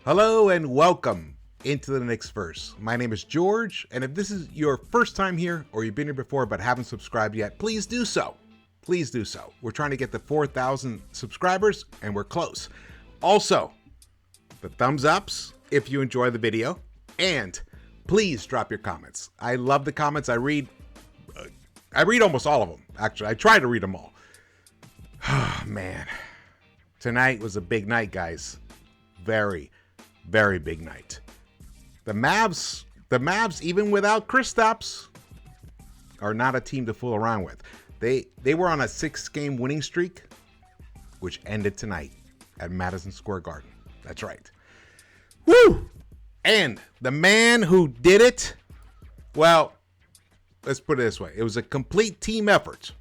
Hello and welcome into the Knicks-Verse. My name is George, and if this is your first time here or you've been here before but haven't subscribed yet, please do so. Please do so. We're trying to get to 4,000 subscribers, and we're close. Also, the thumbs ups if you enjoy the video, and please drop your comments. I love the comments. I read almost all of them, actually. I try to read them all. Oh, man. Tonight was a big night, guys. Very big night. The Mavs, even without Kristaps, are not a team to fool around with. They were on a 6-game winning streak, which ended tonight at Madison Square Garden. That's right. Woo! And the man who did it, well, let's put it this way. It was a complete team effort.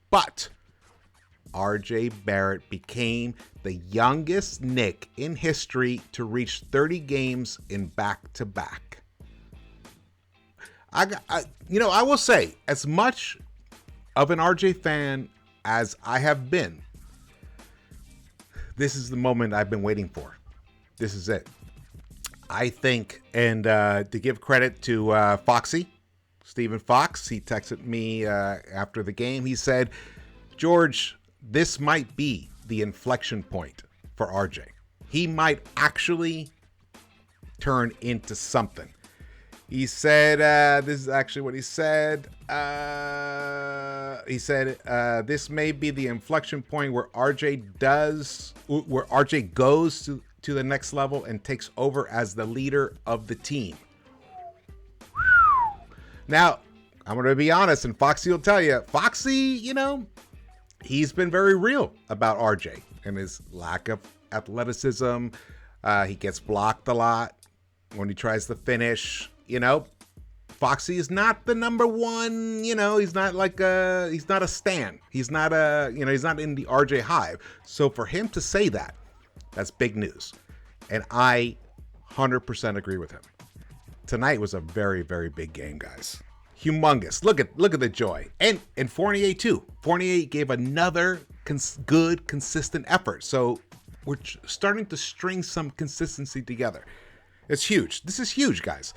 But RJ Barrett became the youngest Knick in history to reach 30 games in back-to-back. I will say, as much of an RJ fan as I have been, this is the moment I've been waiting for. This is it. I think, and to give credit to Foxy, Stephen Fox, he texted me after the game. He said, George, this might be the inflection point for RJ. He might actually turn into something. He said, this is actually what he said. This may be the inflection point where RJ goes to the next level and takes over as the leader of the team. Now, I'm going to be honest, and Foxy will tell you, Foxy, he's been very real about RJ and his lack of athleticism. He gets blocked a lot when he tries to finish. Foxy is not the number one. He's not he's not a stan. He's not he's not in the RJ hive. So for him to say that, that's big news. And I 100% agree with him. Tonight was a very big game, guys. Humongous. Look at the joy. And Fournier too. Fournier gave another good, consistent effort. So we're starting to string some consistency together. It's huge. This is huge, guys.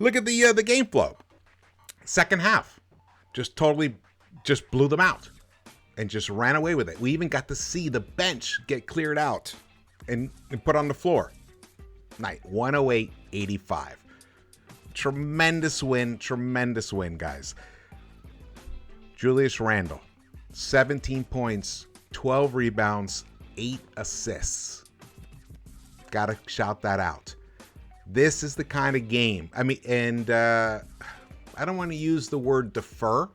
Look at the game flow. Second half, just blew them out and just ran away with it. We even got to see the bench get cleared out and put on the floor. Night 108-85. Tremendous win, guys. Julius Randle, 17 points, 12 rebounds, 8 assists. Gotta shout that out. This is the kind of game. I mean, and I don't want to use the word defer.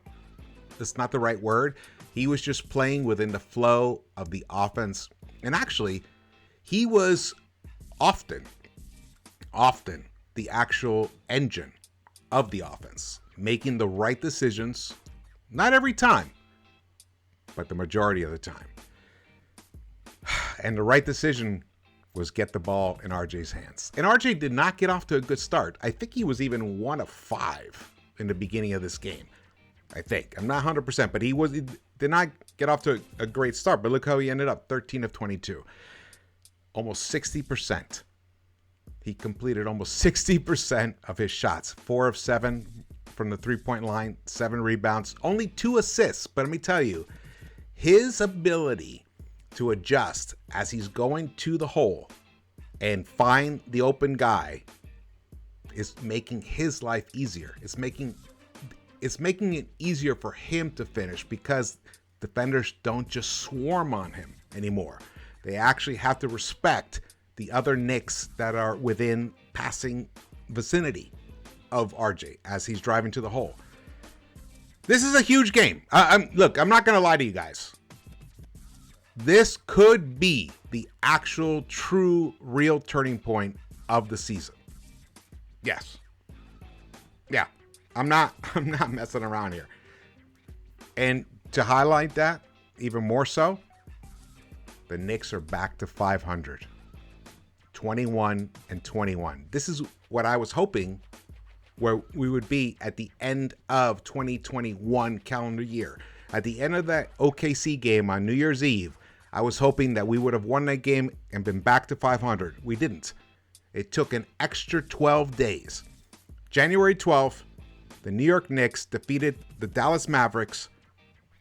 That's not the right word. He was just playing within the flow of the offense. And actually, he was often the actual engine of the offense, making the right decisions, not every time, but the majority of the time. And the right decision was get the ball in RJ's hands. And RJ did not get off to a good start. I think he was even 1 of 5 in the beginning of this game. I think. I'm not 100%, but he did not get off to a great start. But look how he ended up, 13 of 22. Almost 60%. He completed almost 60% of his shots. 4 of 7 from the three-point line, 7 rebounds, only 2 assists. But let me tell you, his ability to adjust as he's going to the hole and find the open guy is making his life easier. It's making it easier for him to finish because defenders don't just swarm on him anymore. They actually have to respect the other Knicks that are within passing vicinity of RJ as he's driving to the hole. This is a huge game. Look, I'm not going to lie to you guys. This could be the actual, true, real turning point of the season. Yes. Yeah. I'm not messing around here. And to highlight that even more so, the Knicks are back to 500. 21-21. This is what I was hoping where we would be at the end of 2021 calendar year. At the end of that OKC game on New Year's Eve, I was hoping that we would have won that game and been back to 500. We didn't. It took an extra 12 days. January 12th, the New York Knicks defeated the Dallas Mavericks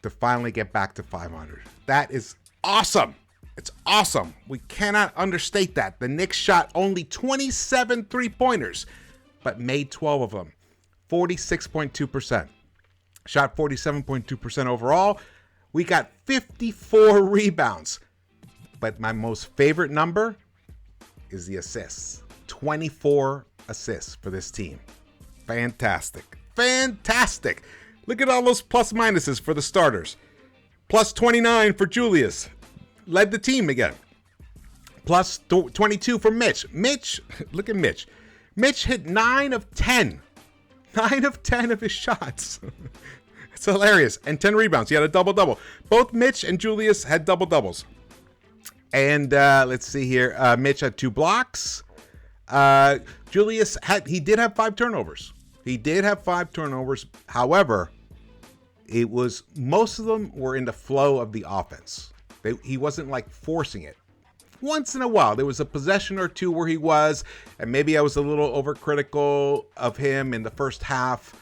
to finally get back to 500. That is awesome. It's awesome. We cannot understate that. The Knicks shot only 27 three-pointers, but made 12 of them. 46.2%. Shot 47.2% overall. We got 54 rebounds. But my most favorite number is the assists. 24 assists for this team. Fantastic. Fantastic. Look at all those plus minuses for the starters. Plus 29 for Julius. Led the team again. Plus 22 for Mitch. Look at Mitch. Mitch hit 9 of 10. 9 of 10 of his shots. It's hilarious. And 10 rebounds. He had a double-double. Both Mitch and Julius had double-doubles. And let's see here. Mitch had 2 blocks. Julius did have 5 turnovers. However, most of them were in the flow of the offense. He wasn't like forcing it. Once in a while, there was a possession or two where he was, and maybe I was a little overcritical of him in the first half.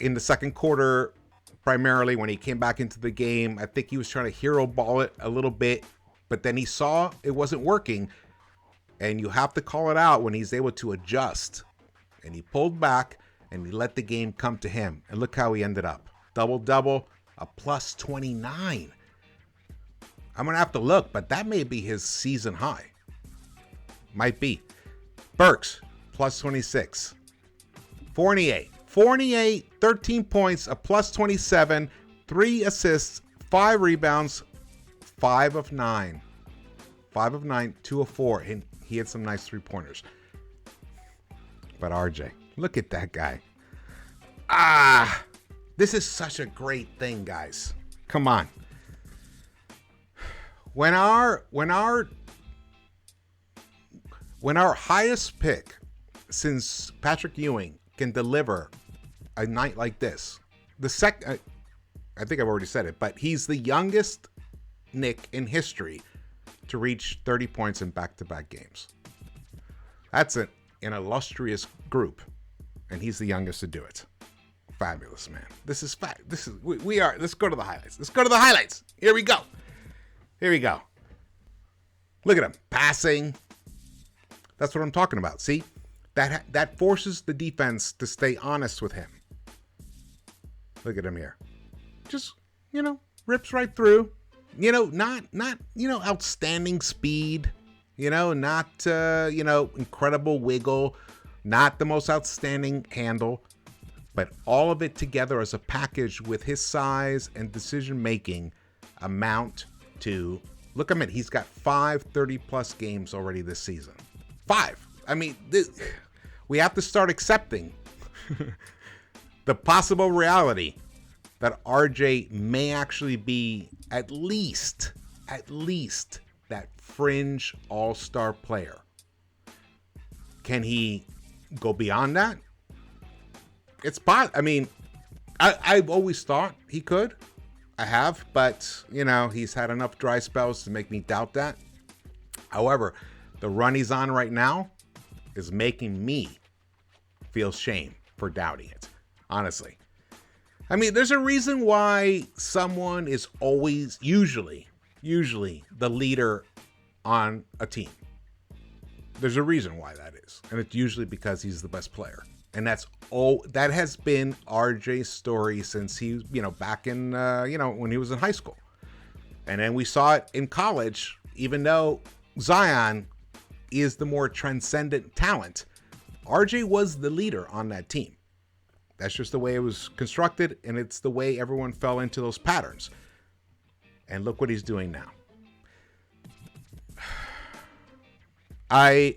In the second quarter, primarily when he came back into the game, I think he was trying to hero ball it a little bit, but then he saw it wasn't working, and you have to call it out when he's able to adjust. And he pulled back, and he let the game come to him. And look how he ended up. Double-double, a plus 29. I'm going to have to look, but that may be his season high. Might be. Burks, plus 26. Fournier, 13 points, a plus 27, 3 assists, 5 rebounds, 5 of 9. 5 of 9, 2 of 4. And he had some nice three-pointers. But RJ, look at that guy. This is such a great thing, guys. Come on. When our highest pick since Patrick Ewing can deliver a night like this, I think I've already said it, but he's the youngest Knick in history to reach 30 points in back-to-back games. That's an illustrious group, and he's the youngest to do it. Fabulous, man. This is fact. Let's go to the highlights. Here we go. Look at him passing. That's what I'm talking about. See, that forces the defense to stay honest with him. Look at him here. Just, rips right through. Not outstanding speed. Not incredible wiggle. Not the most outstanding handle. But all of it together as a package with his size and decision making amount to, look at him, he's got 5 30-plus games already this season. 5. I mean, we have to start accepting the possible reality that RJ may actually be at least that fringe all-star player. Can he go beyond that? I've always thought he could. I have, but, he's had enough dry spells to make me doubt that. However, the run he's on right now is making me feel shame for doubting it, honestly. I mean, there's a reason why someone is always, usually the leader on a team. There's a reason why that is, and it's usually because he's the best player. And that has been RJ's story since he, back in, when he was in high school. And then we saw it in college, even though Zion is the more transcendent talent, RJ was the leader on that team. That's just the way it was constructed, and it's the way everyone fell into those patterns. And look what he's doing now. I'm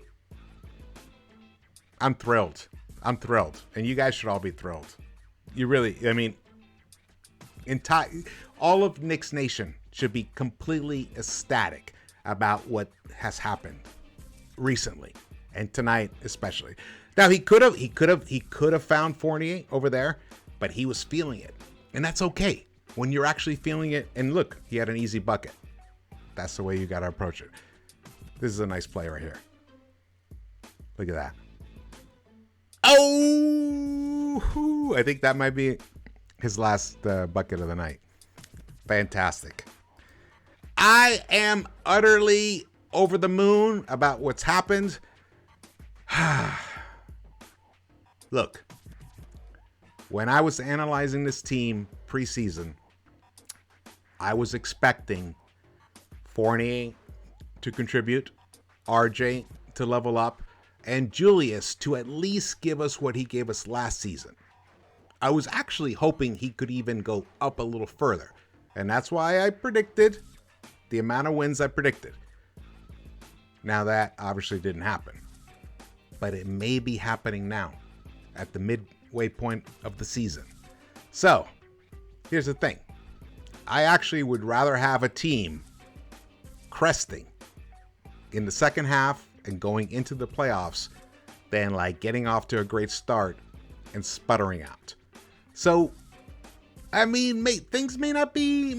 thrilled. And you guys should all be thrilled. You really, all of Knicks Nation should be completely ecstatic about what has happened recently, and tonight especially. Now he could have found Fournier over there, but he was feeling it, and that's okay. when you're actually feeling it. And look, he had an easy bucket. That's the way you got to approach it. This is a nice play right here. Look at that. Oh, I think that might be his last bucket of the night. Fantastic. I am utterly over the moon about what's happened. Look, when I was analyzing this team preseason, I was expecting Fournier to contribute, RJ to level up, and Julius to at least give us what he gave us last season. I was actually hoping he could even go up a little further. And that's why I predicted the amount of wins I predicted. Now that obviously didn't happen. But it may be happening now at the midway point of the season. So, here's the thing. I actually would rather have a team cresting in the second half and going into the playoffs than like getting off to a great start and sputtering out. So, I mean, things may not be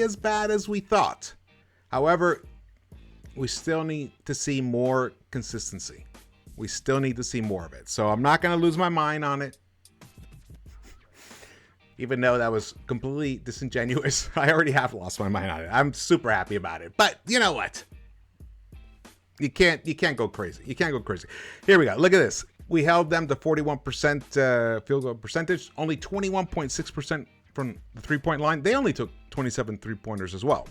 as bad as we thought. However, we still need to see more consistency. We still need to see more of it. So I'm not going to lose my mind on it. Even though that was completely disingenuous, I already have lost my mind on it. I'm super happy about it. But you know what? You can't go crazy. You can't go crazy. Here we go. Look at this. We held them to 41% field goal percentage, only 21.6% from the three-point line. They only took 27 three-pointers as well.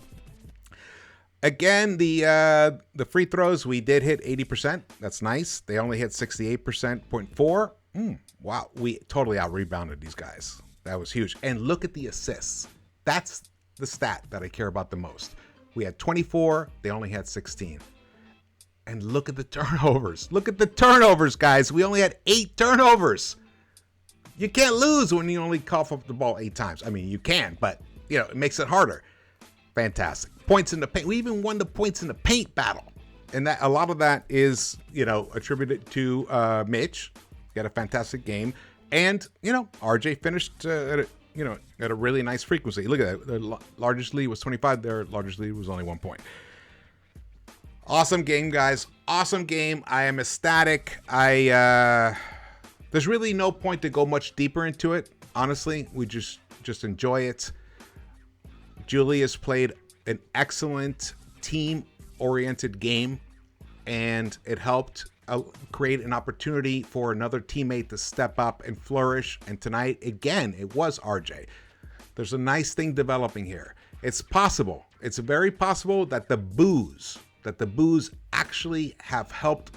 Again, the free throws, we did hit 80%. That's nice. They only hit 68.4%. Wow, we totally out-rebounded these guys. That was huge. And look at the assists. That's the stat that I care about the most. We had 24. They only had 16. And look at the turnovers. Look at the turnovers, guys. We only had 8 turnovers. You can't lose when you only cough up the ball 8 times. I mean, you can, but, you know, it makes it harder. Fantastic. Points in the paint. We even won the points in the paint battle. And that a lot of that is, you know, attributed to Mitch. He had a fantastic game. And, you know, RJ finished at a really nice frequency. Look at that. The largest lead was 25. Their largest lead was only 1 point. Awesome game, guys. Awesome game. I am ecstatic. There's really no point to go much deeper into it. Honestly, we just enjoy it. Julius played an excellent team-oriented game, and it helped create an opportunity for another teammate to step up and flourish. And tonight, again, it was RJ. There's a nice thing developing here. It's possible. It's very possible that the boos actually have helped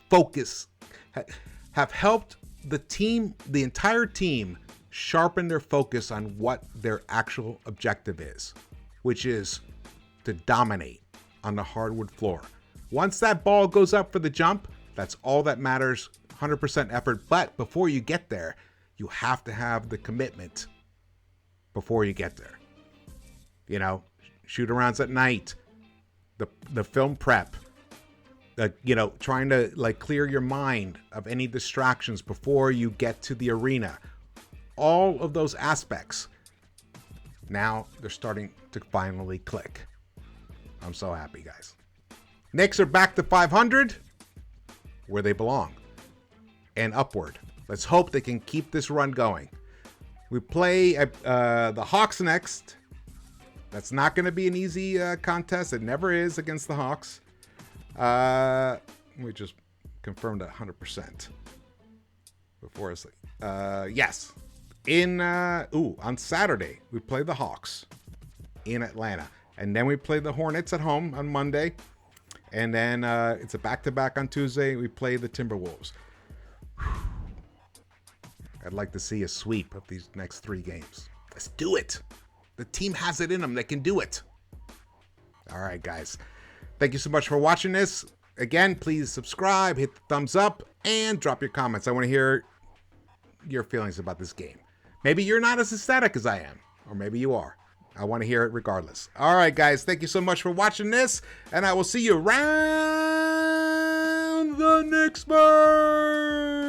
focus, have helped the team, the entire team, sharpen their focus on what their actual objective is, which is to dominate on the hardwood floor. Once that ball goes up for the jump, that's all that matters, 100% effort. But before you get there, you have to have the commitment before you get there. You know, shoot-arounds at night, the film prep, trying to like clear your mind of any distractions before you get to the arena. All of those aspects, now they're starting to finally click. I'm so happy, guys. Knicks are back to 500, where they belong, and upward. Let's hope they can keep this run going. We play the Hawks next. That's not going to be an easy contest. It never is against the Hawks. We just confirmed that 100% before I sleep. Yes. On Saturday, we play the Hawks in Atlanta. And then we play the Hornets at home on Monday. And then it's a back-to-back on Tuesday. We play the Timberwolves. I'd like to see a sweep of these next 3 games. Let's do it. The team has it in them. They can do it. All right, guys. Thank you so much for watching this. Again, please subscribe, hit the thumbs up, and drop your comments. I want to hear your feelings about this game. Maybe you're not as ecstatic as I am, or maybe you are. I want to hear it regardless. All right, guys. Thank you so much for watching this, and I will see you around the Knicks-Verse.